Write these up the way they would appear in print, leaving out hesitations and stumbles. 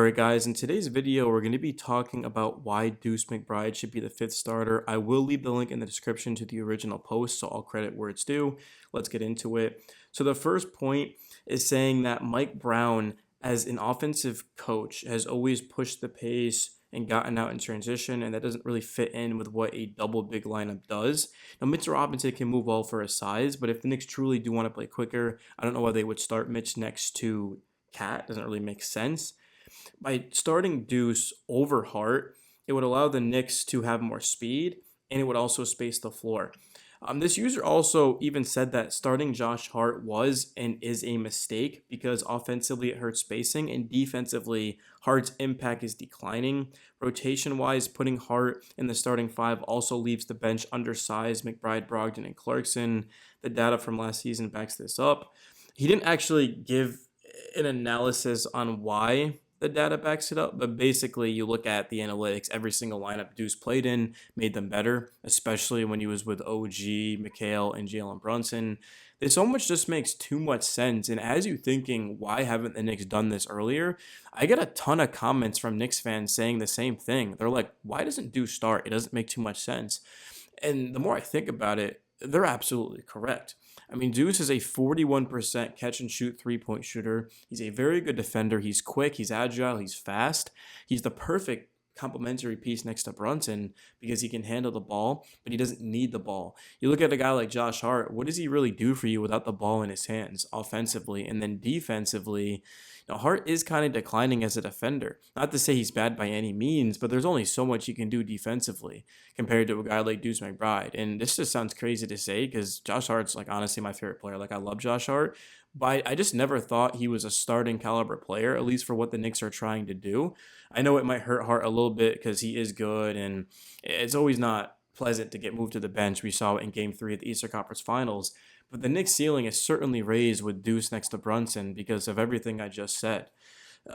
Alright guys, in today's video we're going to be talking about why Deuce McBride should be the fifth starter. I will leave the link in the description to the original post, so I'll credit where it's due. Let's get into it. So the first point is saying that Mike Brown, as an offensive coach, has always pushed the pace and gotten out in transition, and that doesn't really fit in with what a double big lineup does. Now, Mitch Robinson can move well for his size, but if the Knicks truly do want to play quicker, I don't know why they would start Mitch next to Cat. Doesn't really make sense. By starting Deuce over Hart, it would allow the Knicks to have more speed, and it would also space the floor. This user also even said that starting Josh Hart was and is a mistake because offensively it hurts spacing, and defensively Hart's impact is declining. Rotation-wise, putting Hart in the starting five also leaves the bench undersized McBride, Brogdon, and Clarkson. The data from last season backs this up. He didn't actually give an analysis on why the data backs it up, but basically you look at the analytics, every single lineup Deuce played in made them better, especially when he was with OG, McHale, and Jalen Brunson. This almost just makes too much sense, and as you thinking, why haven't the Knicks done this earlier? I get a ton of comments from Knicks fans saying the same thing. They're like, why doesn't Deuce start? It doesn't make too much sense. And the more I think about it, they're absolutely correct. I mean, Deuce is a 41% catch and shoot three-point shooter. He's a very good defender. He's quick, he's agile, he's fast. He's the perfect complementary piece next to Brunson because he can handle the ball, but he doesn't need the ball. You look at a guy like Josh Hart, what does he really do for you without the ball in his hands offensively? And then defensively, Hart is kind of declining as a defender. Not to say he's bad by any means, but there's only so much he can do defensively compared to a guy like Deuce McBride. And this just sounds crazy to say because Josh Hart's like honestly my favorite player. Like I love Josh Hart, but I just never thought he was a starting caliber player, at least for what the Knicks are trying to do. I know it might hurt Hart a little bit because he is good, and it's always not pleasant to get moved to the bench. We saw it in Game 3 of the Eastern Conference Finals. But the Knicks' ceiling is certainly raised with Deuce next to Brunson because of everything I just said.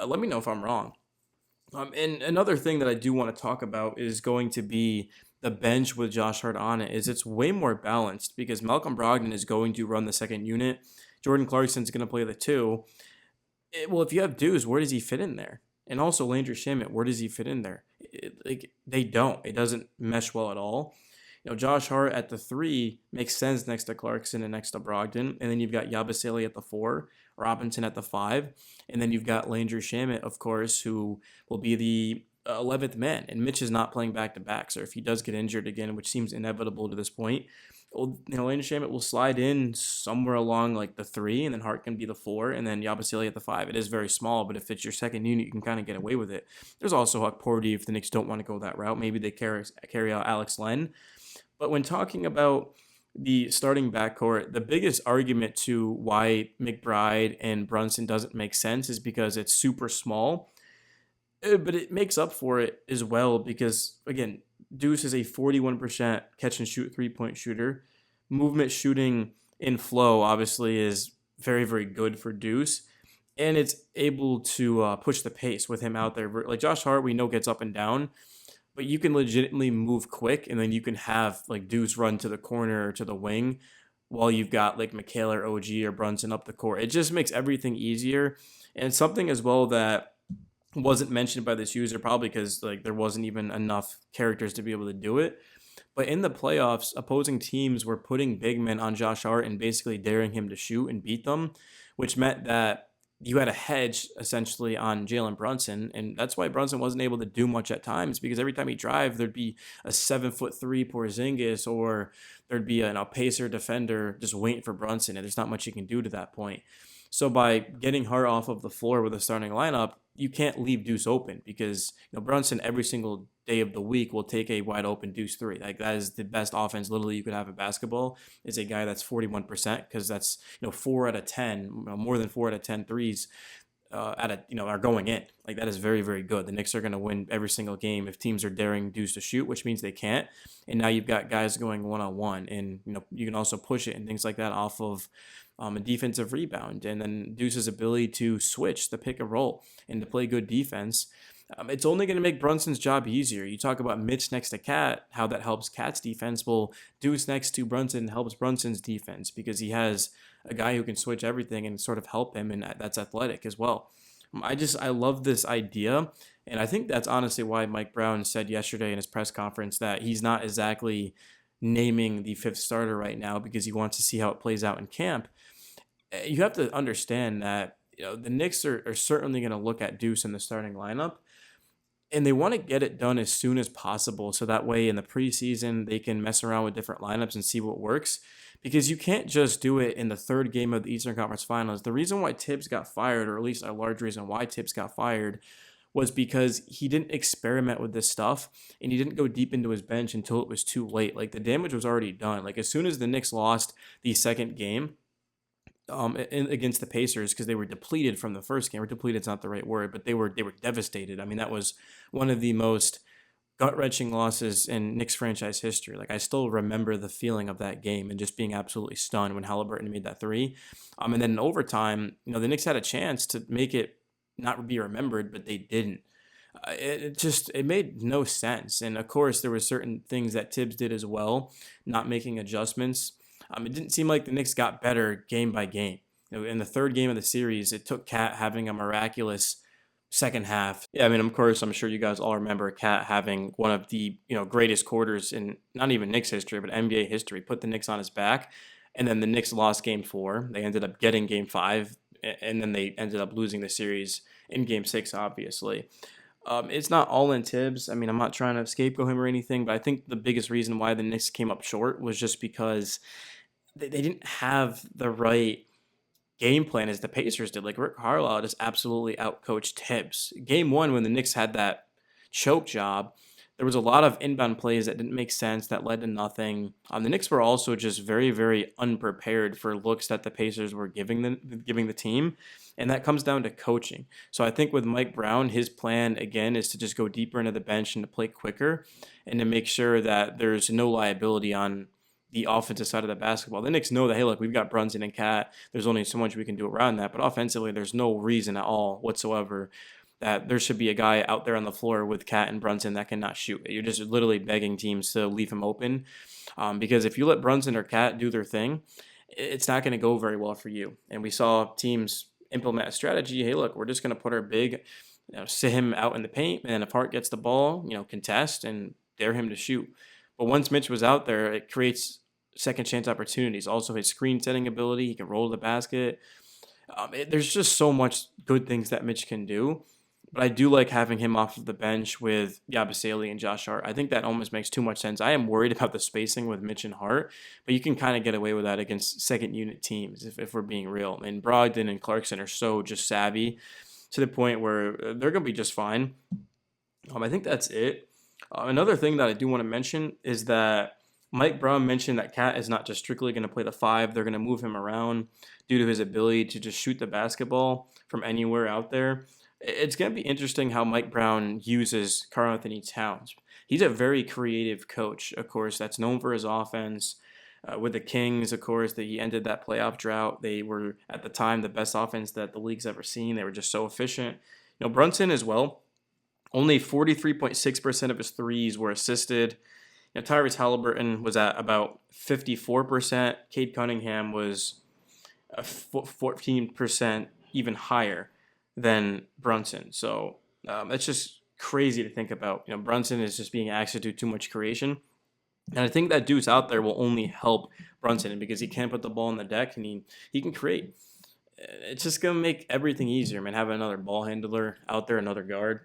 Let me know if I'm wrong. And another thing that I do want to talk about is going to be the bench with Josh Hart on it. It's way more balanced because Malcolm Brogdon is going to run the second unit. Jordan Clarkson's going to play the two. Well, if you have Deuce, where does he fit in there? And also Landry Shamet, where does he fit in there? They don't. It doesn't mesh well at all. Josh Hart at the three makes sense next to Clarkson and next to Brogdon. And then you've got Yabusele at the four, Robinson at the five. And then you've got Landry Shamet, of course, who will be the 11th man. And Mitch is not playing back-to-back. So if he does get injured again, which seems inevitable to this point, Landry Shamet will slide in somewhere along like the three, and then Hart can be the four, and then Yabusele at the five. It is very small, but if it's your second unit, you can kind of get away with it. There's also Huck Porty if the Knicks don't want to go that route. Maybe they carry out Alex Len. But when talking about the starting backcourt, the biggest argument to why McBride and Brunson doesn't make sense is because it's super small. But it makes up for it as well because, again, Deuce is a 41% catch and shoot three-point shooter. Movement shooting in flow obviously is very, very good for Deuce. And it's able to push the pace with him out there. Like Josh Hart, we know gets up and down, but you can legitimately move quick, and then you can have like Deuce run to the corner or to the wing while you've got like McHale or OG or Brunson up the court. It just makes everything easier. And something as well that wasn't mentioned by this user, probably because like there wasn't even enough characters to be able to do it. But in the playoffs, opposing teams were putting big men on Josh Hart and basically daring him to shoot and beat them, which meant that you had a hedge essentially on Jalen Brunson. And that's why Brunson wasn't able to do much at times, because every time he drive, there'd be a 7'3" Porzingis, or there'd be a pacer defender just waiting for Brunson. And there's not much you can do to that point. So by getting Hart off of the floor with a starting lineup, you can't leave Deuce open because Brunson every single day of the week will take a wide open Deuce three. Like that is the best offense literally you could have in basketball, is a guy that's 41%, because that's 4 out of 10, more than 4 out of 10 threes are going in. Like that is very, very good. The Knicks are going to win every single game if teams are daring Deuce to shoot, which means they can't. And now you've got guys going one-on-one, and you can also push it and things like that off of a defensive rebound. And then Deuce's ability to switch the pick and roll and to play good defense. It's only going to make Brunson's job easier. You talk about Mitch next to Cat, how that helps Cat's defense. Well, Deuce next to Brunson helps Brunson's defense because he has a guy who can switch everything and sort of help him, and that's athletic as well. I love this idea. And I think that's honestly why Mike Brown said yesterday in his press conference that he's not exactly naming the fifth starter right now because he wants to see how it plays out in camp. You have to understand that the Knicks are certainly going to look at Deuce in the starting lineup, and they want to get it done as soon as possible so that way in the preseason they can mess around with different lineups and see what works, because you can't just do it in the third game of the Eastern Conference Finals. The reason why Tibbs got fired, or at least a large reason why Tibbs got fired, was because he didn't experiment with this stuff and he didn't go deep into his bench until it was too late. Like the damage was already done. Like as soon as the Knicks lost the second game, against the Pacers, because they were depleted from the first game. Or depleted is not the right word, but they were devastated. I mean, that was one of the most gut wrenching losses in Knicks franchise history. Like I still remember the feeling of that game and just being absolutely stunned when Halliburton made that three. And then in overtime, the Knicks had a chance to make it not be remembered, but they didn't. It made no sense. And of course, there were certain things that Tibbs did as well, not making adjustments. It didn't seem like the Knicks got better game by game. In the third game of the series, it took Cat having a miraculous second half. Yeah, I mean, of course, I'm sure you guys all remember Cat having one of the greatest quarters in not even Knicks history, but NBA history. Put the Knicks on his back, and then the Knicks lost Game 4. They ended up getting Game 5, and then they ended up losing the series in Game 6. Obviously, it's not all in Tibbs. I mean, I'm not trying to scapegoat him or anything, but I think the biggest reason why the Knicks came up short was just because they didn't have the right game plan as the Pacers did. Like Rick Carlisle just absolutely outcoached Tibbs. Game 1, when the Knicks had that choke job, there was a lot of inbound plays that didn't make sense that led to nothing. The Knicks were also just very, very unprepared for looks that the Pacers were giving the team, and that comes down to coaching. So I think with Mike Brown, his plan again is to just go deeper into the bench and to play quicker, and to make sure that there's no liability on the offensive side of the basketball. The Knicks know that, hey, look, we've got Brunson and Cat. There's only so much we can do around that. But offensively, there's no reason at all whatsoever that there should be a guy out there on the floor with Cat and Brunson that cannot shoot. You're just literally begging teams to leave him open, because if you let Brunson or Cat do their thing, it's not going to go very well for you. And we saw teams implement a strategy. Hey, look, we're just going to put our big, sit him out in the paint, and if Hart gets the ball, contest and dare him to shoot. But once Mitch was out there, it creates second chance opportunities. Also, his screen setting ability, he can roll the basket. There's just so much good things that Mitch can do. But I do like having him off of the bench with Yabusele and Josh Hart. I think that almost makes too much sense. I am worried about the spacing with Mitch and Hart, but you can kind of get away with that against second unit teams if we're being real. And Brogdon and Clarkson are so just savvy to the point where they're going to be just fine. I think that's it. Another thing that I do want to mention is that Mike Brown mentioned that Cat is not just strictly going to play the 5. They're going to move him around due to his ability to just shoot the basketball from anywhere out there. It's going to be interesting how Mike Brown uses Karl-Anthony Towns. He's a very creative coach, of course, that's known for his offense. With the Kings, of course, that he ended that playoff drought. They were, at the time, the best offense that the league's ever seen. They were just so efficient. Brunson as well. Only 43.6% of his threes were assisted. Tyrese Halliburton was at about 54%. Cade Cunningham was 14% even higher than Brunson. So that's just crazy to think about. Brunson is just being asked to do too much creation. And I think that Deuce out there will only help Brunson because he can't put the ball on the deck and he can create. It's just going to make everything easier, man. Having another ball handler out there, another guard.